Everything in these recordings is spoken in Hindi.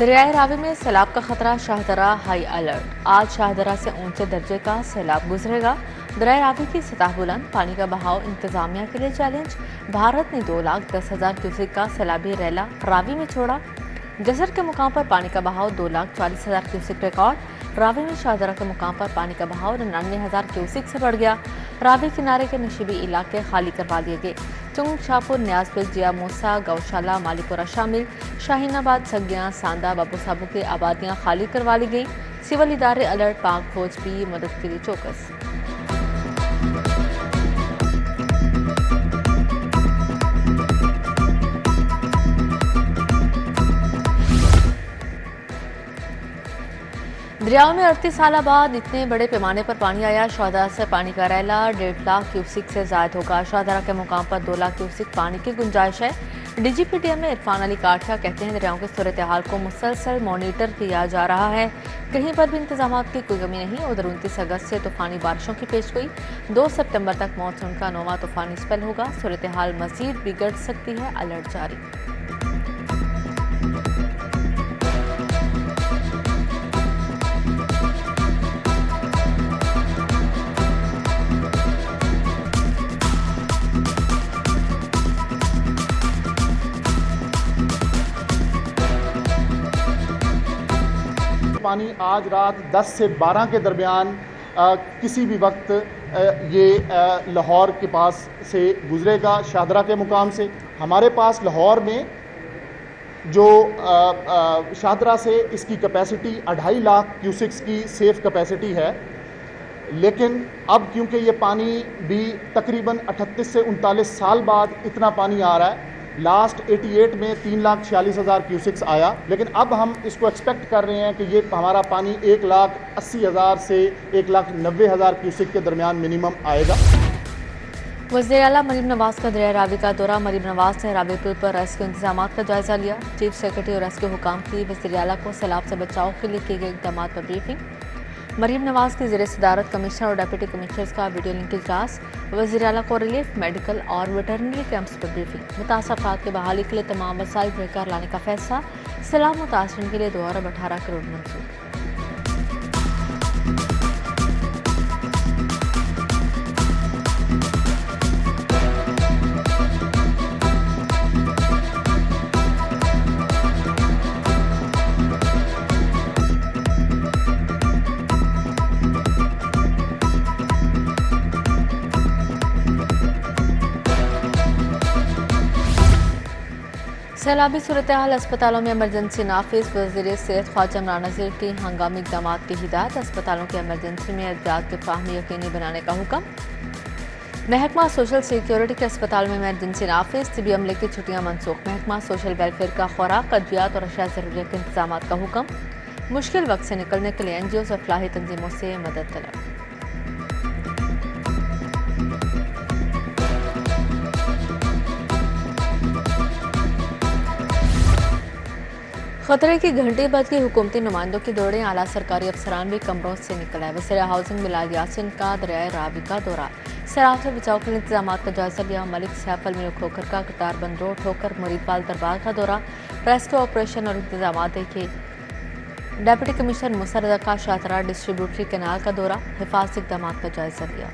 दरियाए रावी में सैलाब का खतरा, शाहदरा हाई अलर्ट। आज शाहदरा से ऊंचे दर्जे का सैलाब गुजरेगा। दरियाए रावी की सतह बुलंद, पानी का बहाव इंतजामिया के लिए चैलेंज। भारत ने 2,10,000 क्यूसेक का सैलाबी रैला रावी में छोड़ा। जसर के मुकाम पर पानी का बहाव 2,40,000 क्यूसेक रिकॉर्ड। रावी में शाहदरा के मुकाम पर पानी का बहाव 99,000 क्यूसेक से बढ़ गया। रावी किनारे के नशीबी इलाके खाली करवा दिए गए। चुंग, शाहपुर, न्याजपुर, जिया मूसा, गौशाला, मालिपुरा शामिल, शाहीनाबाद, सगियां, सांदा, बाबू साबू की आबादियां खाली करवा ली गई। सिविल इदारे अलर्ट, पाक फौज भी मदद के लिए चौकस। दरियाओं में 38 साल बाद इतने बड़े पैमाने पर पानी आया। शाहदरा से पानी का रैला 1.5 लाख क्यूसिक से जायद होगा। शाहदरा के मुकाम पर 2 लाख क्यूसिक पानी की गुंजाइश है। DGPDM में इरफान अली काठिया कहते हैं दरियाओं की सूरत हाल को मुसलसल मॉनिटर किया जा रहा है, कहीं पर भी इंतजाम की कोई कमी नहीं। उधर 29 अगस्त से तूफानी बारिशों की पेशगोई, 2 सितंबर तक मॉनसून का 9वां तूफानी स्पेल होगा। सूरत हाल मजीद बिगड़ सकती है, अलर्ट जारी। पानी आज रात 10 से 12 के दरमियान किसी भी वक्त ये लाहौर के पास से गुजरेगा। शाहदरा के मुकाम से हमारे पास लाहौर में जो शाहदरा से इसकी कैपेसिटी 2.5 लाख क्यूसिक्स की सेफ कैपेसिटी है, लेकिन अब क्योंकि ये पानी भी तकरीबन 38 से 39 साल बाद इतना पानी आ रहा है। लास्ट 88 में 3,46,000 क्यूसिक्स आया, लेकिन अब हम इसको एक्सपेक्ट कर रहे हैं कि ये हमारा पानी 1,80,000 से 1,90,000 क्यूसिक के दरमियान मिनिमम आएगा। वज़ीर आला मरीम नवाज का दरिया रावी का दौरा। मरीम नवाज ने रावी पुल पर रेस्क्यू इंतजाम का जायजा लिया। चीफ सेक्रेटरी और रेस्क्यू हुकाम की वज़ीर आला को सैलाब से बचाव के लिए किए गए इक़दाम पर ब्रीफिंग। मरीम नवाज की ज़ेर सदारत कमिश्नर और डिप्टी कमिश्नर्स का वीडियो लिंक इजलास। वज़ीर आला को रिलीफ, मेडिकल और वेटरनरी कैंप्स पर ब्रीफिंग। मुतासर अफराद की बहाली के लिए तमाम वसाइल बेकार लाने का फैसला। सैलाब मुतासरीन के लिए 2 अरब 18 करोड़ मंजूर। सैलाबी सूरत हाल, अस्पतालों में इमरजेंसी नाफिज। वज़ीर सेहत ख्वाजा इमरान नज़ीर की हंगामी इक़दाम की हिदायत। अस्पतालों की इमरजेंसी में अद्वियात की फ़राहमी यकीनी बनाने का हुक्म। महकमा सोशल सिक्योरिटी के अस्पताल में इमरजेंसी नाफिज। तिबी अमले की छुट्टियां मनसूख। महकमा सोशल वेलफेयर का खुराक, अद्वियात और अशिया ज़रूरियत के इंतजाम का हुक्म। मुश्किल वक्त से निकलने के लिए NGOs और फलाही तंजीमों से मदद तलब। खतरे की घंटी बज गई। हुकूमती नुमाइंदों की दौड़े, आला सरकारी अफसरान भी कमरों से निकल आए। वज़ीर हाउसिंग बिलाल यासिन का दरियाए रावी का दौरा। सैलाब से बचाव के लिए इंतजाम का जायजा लिया। मलिक सैफ अल मुल्क खोखर का कतार बंद रोड ठोकर मुरीदवाल दरबार का दौरा। रेस्क्यू ऑपरेशन और इंतजाम देखे। डिप्टी कमिश्नर मुसा रज़ा का शाहदरा डिस्ट्रीब्यूटरी कैनाल का दौरा। हिफाजती इक़दाम का जायजा लिया।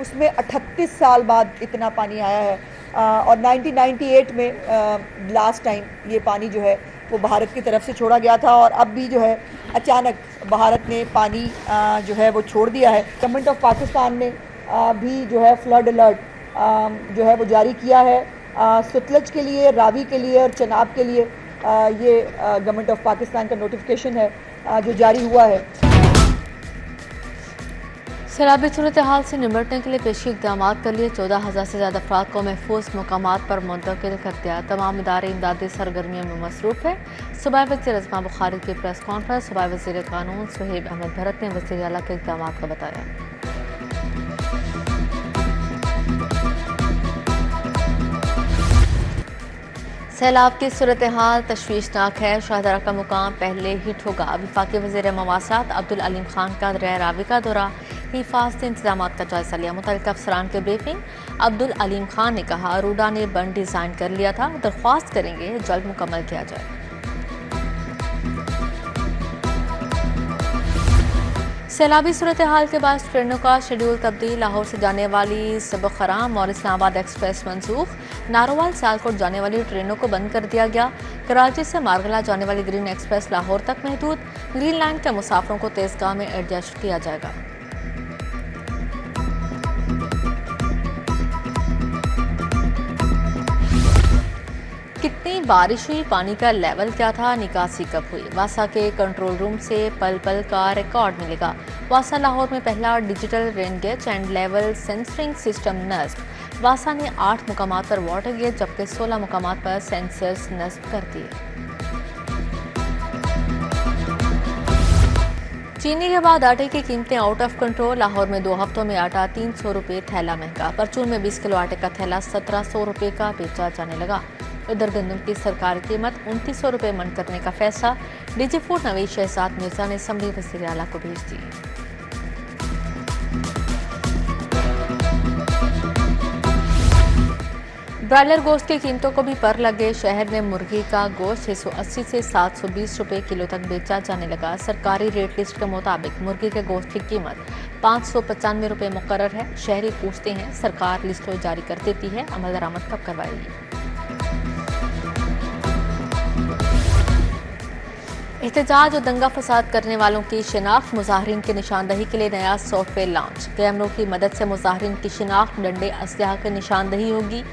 उसमें 38 साल बाद इतना पानी आया है और 1998 में लास्ट टाइम ये पानी जो है वो भारत की तरफ से छोड़ा गया था और अब भी जो है अचानक भारत ने पानी जो है वो छोड़ दिया है। गवर्नमेंट ऑफ पाकिस्तान ने भी जो है फ्लड अलर्ट जो है वो जारी किया है। सतलज के लिए, रावी के लिए और चनाब के लिए ये गवर्नमेंट ऑफ पाकिस्तान का नोटिफिकेशन है जो जारी हुआ है। सैलाबी सूरत हाल से निपटने के लिए पेशी इक़दाम कर लिए। 14,000 से ज़्यादा अफराद को महफूज मकामात पर मुंतकिल कर दिया। तमाम इदारे इमदादी सरगर्मियों में मसरूफ़ है। सूबाई वज़ीर अज़मा बुखारी की प्रेस कॉन्फ्रेंस। सूबाई वज़ीर कानून सुहेब अहमद भरत ने वज़ीर आला के इक़दाम का बताया। सैलाब की सूरत हाल तशवीशनाक है। शाहदरा का मुकाम पहले हिट होगा। वफाकी वज़ीर मवासात अब्दुल अलीम खान का दरिया रावी का दौरा, हिफाजती इंतजाम का जायजा लिया। मुतल्लिक़ अफसरान के ब्रीफिंग। अब्दुल अलीम खान ने कहा, रूडा ने बंद डिज़ाइन कर लिया था, दरख्वास्त करेंगे जल्द मुकम्मल किया जाए। सैलाबी सूरत हाल के बाद ट्रेनों का शेड्यूल तब्दील। लाहौर से जाने वाली सबखराम और इस्लामाबाद एक्सप्रेस मनसूख। नारोवाल सियालकोट जाने वाली ट्रेनों को बंद कर दिया गया। कराची से मारगला जाने वाली ग्रीन एक्सप्रेस लाहौर तक महदूद। ग्रीन लाइन के मुसाफिरों को तेजगाह में एडजस्ट किया जाएगा। कितनी बारिश हुई, पानी का लेवल क्या था, निकासी कब हुई? वासा के कंट्रोल रूम से पल पल का रिकॉर्ड मिलेगा। वासा लाहौर में पहला digital rain gauge and level sensoring system नस्ब। वासा ने 8 मुकामात पर वाटर गेज जबकि 16 मुकामात पर सेंसर्स नस्ब कर दिए। चीनी के बाद आटे की कीमतें आउट ऑफ कंट्रोल। लाहौर में 2 हफ्तों में आटा 300 रुपये थैला महंगा। परचून में 20 किलो आटे का थैला 1700 रुपये का बेचा जाने लगा। उधर गंदम की सरकारी कीमत 2900 रुपये मन करने का फैसला। डीजी फूड नवीद शहजाद मिर्जा ने असम्बली वज़ीर आला को भेज दी। ब्रायलर गोश्त की कीमतों को भी पर लगे। शहर में मुर्गी का गोश्त 680 से 720 रुपये किलो तक बेचा जाने लगा। सरकारी रेट लिस्ट के मुताबिक मुर्गी के गोश्त की कीमत 595 रुपये मुकर्रर है। शहरी पूछते हैं, सरकार लिस्ट जारी कर देती है, अमल दरामद कब करवाएगी? एहतजाज और दंगा फसाद करने वालों की शिनाख्त। मुजाहरीन की निशानदही के लिए नया सॉफ्टवेयर लॉन्च। कैमरों की मदद से मुजाहरीन की शिनाख्त, डंडे, असलहा की निशानदही होगी।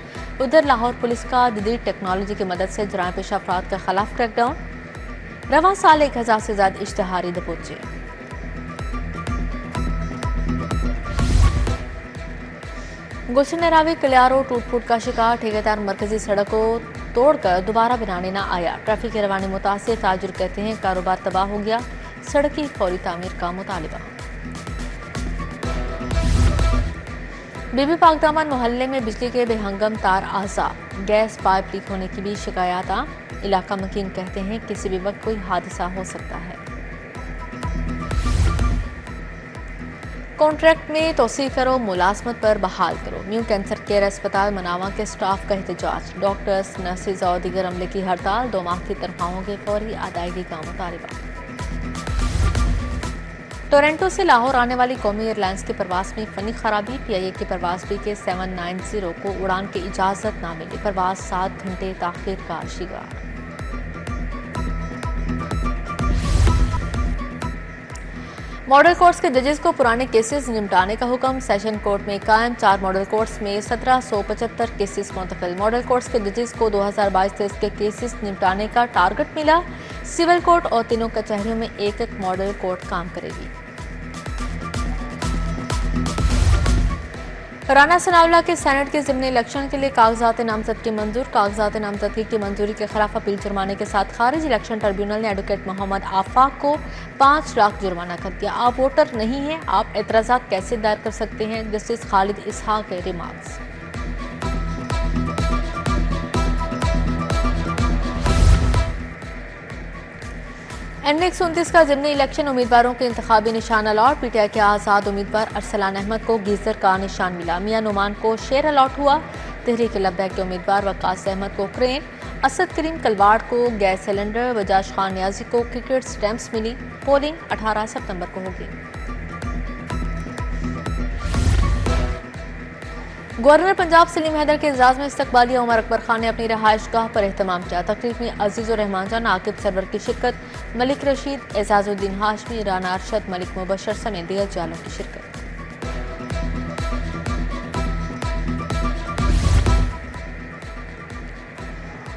उधर लाहौर पुलिस का जदीद टेक्नोलॉजी की मदद से जराइम पेशा अफराद के खिलाफ क्रैकडाउन। रवां साल 1000 से ज्यादा इश्तहारी दबोचे। गुलशन रावी कलियारो टूट फूट का शिकार। ठेकेदार मरकजी सड़क को तोड़कर दोबारा बनाने न आया। ट्रैफिक के रवाने मुतासिर। ताजुर कहते हैं, कारोबार तबाह हो गया। सड़क की फौरी तामीर का मुतालिबा। बीबी पाकदामन मोहल्ले में बिजली के बेहंगम तार आज़ा। गैस पाइप लीक होने की भी शिकायत। इलाका मकीन कहते हैं, किसी भी वक्त कोई हादसा हो सकता है। कॉन्ट्रैक्ट में तोसी करो, मुलाजमत पर बहाल करो। न्यू कैंसर केयर अस्पताल मनावा के स्टाफ का एहतजाज। डॉक्टर्स, नर्सेज और दीगर अमले की हड़ताल। 2 माह की तनख्वाहों की फौरी अदायगी का मुतालबा। टोरंटो से लाहौर आने वाली कौमी एयरलाइंस की परवास में फनी खराबी। PIA की परवास BK 790 को उड़ान की इजाजत न मिली। परवास 7 घंटे ताखीर का शिकार। मॉडल कोर्ट्स के जजेस को पुराने केसेस निपटाने का हुक्म। सेशन कोर्ट में कायम 4 मॉडल कोर्ट्स में 1775 केसेस मुंतकिल। मॉडल कोर्ट्स के जजेस को 2022-23 के केसेस निपटाने का टारगेट मिला। सिविल कोर्ट और तीनों कचहरियों में एक मॉडल कोर्ट काम करेगी। राना सनाउल्लाह के सेनेट के ज़िमनी इलेक्शन के लिए कागजात नामजद की मंजूर। कागजात नामजदगी की मंजूरी के खिलाफ अपील जुर्माने के साथ खारिज। इलेक्शन ट्रिब्यूनल ने एडवोकेट मोहम्मद आफाक को 5 लाख जुर्माना कर दिया। आप वोटर नहीं हैं, आप एतराज़ात कैसे दायर कर सकते हैं? जस्टिस खालिद इसहाक के रिमार्क्स। NX 29 का ज़िमनी इलेक्शन उम्मीदवारों के इंतखाबी निशान अलॉट। PTI के आज़ाद उम्मीदवार अरसलान अहमद को गीजर का निशान मिला। मियां नुमान को शेर अलॉट हुआ। तहरीक लब्बैक के उम्मीदवार वकास अहमद को क्रेन। असद करीम कलवाड़ को गैस सिलेंडर। वजाज खान न्याजी को क्रिकेट स्टैम्प्स मिली। पोलिंग 18 सितंबर को होगी। गवर्नर पंजाब सलीम हैदर के एजाज में इस्तकबालिया उमर अकबर खान ने अपनी रहायश गाह पर एहतमाम किया। तकरीब में अजीज़ुर रहमान जान, आकिब सरवर की शिरकत। मलिक रशीद, एजाजुद्दीन हाशमी, राना अरशद, मलिक मुबशर समेत दीगर जालों की शिरकत।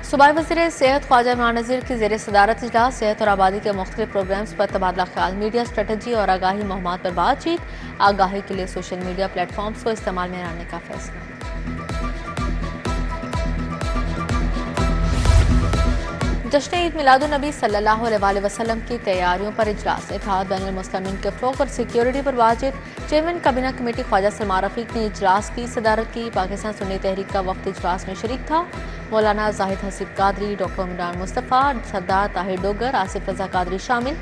सूबाई वज़ीर सेहत ख्वाजा इमरान नज़ीर की ज़ेर सदारत इजलास। सेहत और आबादी के मुख्तलिफ प्रोग्राम्स पर तबादला ख्याल। मीडिया स्ट्रेटजी और आगाही मुहिमात पर बातचीत। आगाही के लिए सोशल मीडिया प्लेटफॉर्म्स को इस्तेमाल में लाने का फैसला। जश्न ईद मिलादुन्नबी सल्लल्लाहु अलैहि वसल्लम की तैयारियों पर इजलास इत्तेहाद बैनुल मुस्लिमीन के फ़रोग़ और सिक्योरिटी पर वाजिब। चेयरमैन काबीना कमेटी ख्वाजा सलमान रफ़ीक ने इजलास की सदारत की। पाकिस्तान सुन्नी तहरीक का वक्त इजलास में शरीक था। मौलाना जाहिद हसीब कादरी, डॉक्टर इमरान मुस्तफ़ा, सरदार ताहिर डोगर, आसिफ रजा कादरी शामिल।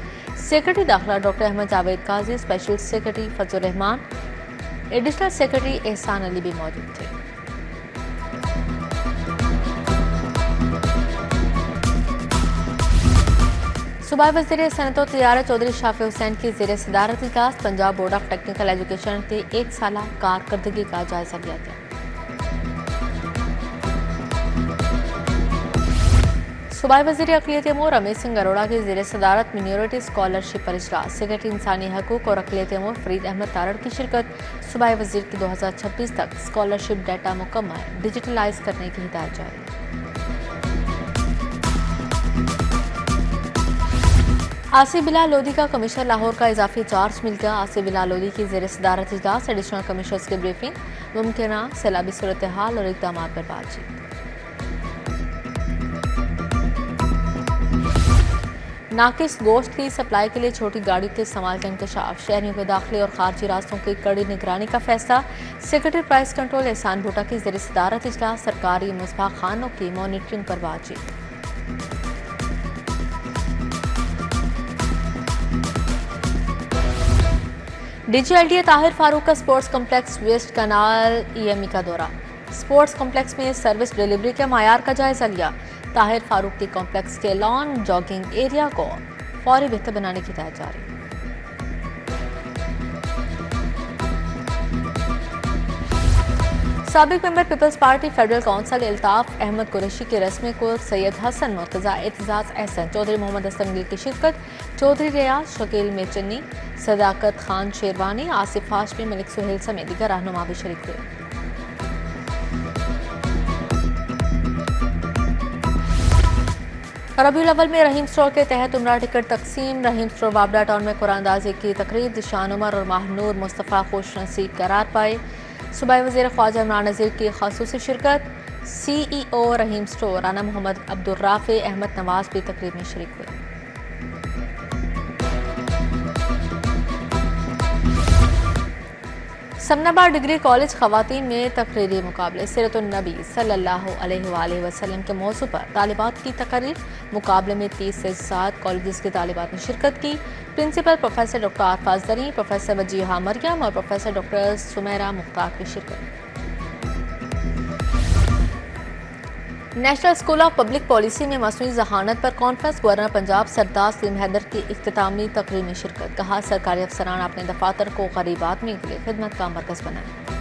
सेक्रेटरी दाखिला डॉक्टर अहमद जावेद काजी, स्पेशल सेक्रेटरी फजल रहमान, एडिशनल सेक्रेटरी एहसान अली भी मौजूद थे। सूबाई वज़ीर सनअत व तिजारत चौधरी शाफी हुसैन की ज़ेर सदारत इजलास। Punjab board of technical education के 1 साला कारकर्दगी का जायजा लिया गया। सूबाई वज़ीर अक़लियत अमूर रमेश सिंह अरोड़ा की ज़ेर सदारत मिनोरिटी स्कॉलरशिप पर इजलास। सेक्रेटरी इंसानी हकूक़ और अक़लियत अमूर फरीद अहमद तारड़ की शिरकत। सूबाई वज़ीर की 2026 तक स्कॉलरशिप डाटा मुकम्मल डिजिटलाइज करने की हिदायत जारी। आसिफ बिलाल लोधी का कमिश्नर लाहौर का इजाफी चार्ज मिल गया। आसिफ बिलाल लोधी की ज़ेर सदारत इजलास। एडिशनल कमिश्नर्स की ब्रीफिंग, मुमकिना सैलाबी सूरत हाल और इक़दाम पर बातचीत। नाकिस गोश्त की सप्लाई के लिए छोटी गाड़ियों के इस्तेमाल का इंकशाफ। शहरियों के दाखिले और खारजी रास्तों की कड़ी निगरानी का फैसला। सेक्रेटरी प्राइस कंट्रोल एहसान भुट्टा की ज़ेर सदारत इजलास। सरकारी मुसबा खानों की मॉनिटरिंग पर बातचीत। डीजीएलडीए ताहिर फारूक का स्पोर्ट्स कॉम्प्लेक्स वेस्ट कनाल ईएमई का दौरा। स्पोर्ट्स कॉम्प्लेक्स में सर्विस डिलीवरी के मायार का जायजा लिया। ताहिर फारूक के कॉम्प्लेक्स के लॉन जॉगिंग एरिया को फौरी बेहतर बनाने की हिदायत जारी। साबिक member Peoples Party federal council Altaf Ahmed Qureshi के रस्मी को सैयद हसन मुर्तजा, एतजाज अहसन, चौधरी मोहम्मद असलम की शिरकत। चौधरी रियाज, शकील मेचन्नी, सदाकत खान शेरवानी, आसिफ हाशमी, मलिक सुहेल समेत दीगर रहनुमा भी शरीक हुए। रबीउल अव्वल में रहीम स्टोर के तहत उम्रा टिकट तकसीम। रहीम स्टोर बाबरा टाउन में कुरानदाजी की तकरीब। दिशान उमर और माहनूर मुस्तफ़ा खुश नसीब करार पाए। सूबाई वज़ीर ख्वाजा इमरान नज़ीर की ख़ासूसी शिरकत। CEO रहीम स्टोर राना मोहम्मद अब्दुर्राफ़े अहमद नवाज भी तकरीब में शरीक हुए। समनाबाद डिग्री कॉलेज ख़वातीन में तकरीरी मुकाबले। सीरतुन्नबी सल्लल्लाहु अलैहि वसल्लम के मौजू पर तालिबात की तकरीर। मुकाबले में 30 से 7 कॉलेज की तालिबात ने शिरकत की। प्रिंसिपल प्रोफेसर डॉक्टर आरफाज दरी, प्रोफेसर वजीहा मरियम और प्रोफेसर डॉक्टर सुमेरा मुख्तार की शिरकत। National school of public policy में मसनूई जहानत पर कॉन्फ्रेंस। गवर्नर पंजाब सरदार सलीम हैदर की इख्तितामी तकरीर में शिरकत। कहा सरकारी अफसरान अपने दफातर को गरीब आदमी के लिए खिदमत का मरकज बनाएं।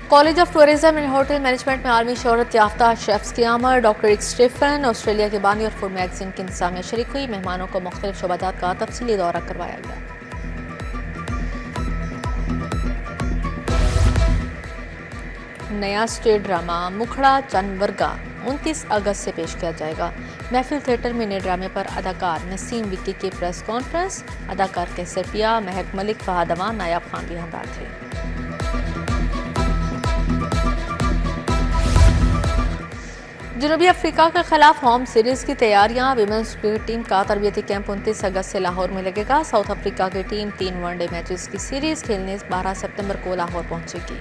College of tourism and hotel management में आलमी शोहरत याफ्ता शेफ्स की आमद। डॉक्टर रिक स्टीफन, ऑस्ट्रेलिया के बानी और फूड मैगजीन की इंतजामिया शरीक हुई। मेहमानों को मुख्तलिफ शोबाजात का तफसीली दौरा करवाया गया। नया स्टेज ड्रामा मुखड़ा चंदवरगा 29 अगस्त से पेश किया जाएगा। महफिल थिएटर में नए ड्रामे पर अदाकार नसीम विक्की की प्रेस कॉन्फ्रेंस। अदाकार कैसर पिया, महक मलिक, फहद अमान, नायाब खान भी हमरा थे। जनूबी अफ्रीका के खिलाफ होम सीरीज की तैयारियां। विमेंस क्रिकेट टीम का तरबियती कैंप 29 अगस्त से लाहौर में लगेगा। साउथ अफ्रीका की टीम 3 वनडे मैचेस की सीरीज खेलने 12 सितंबर को लाहौर पहुंचेगी।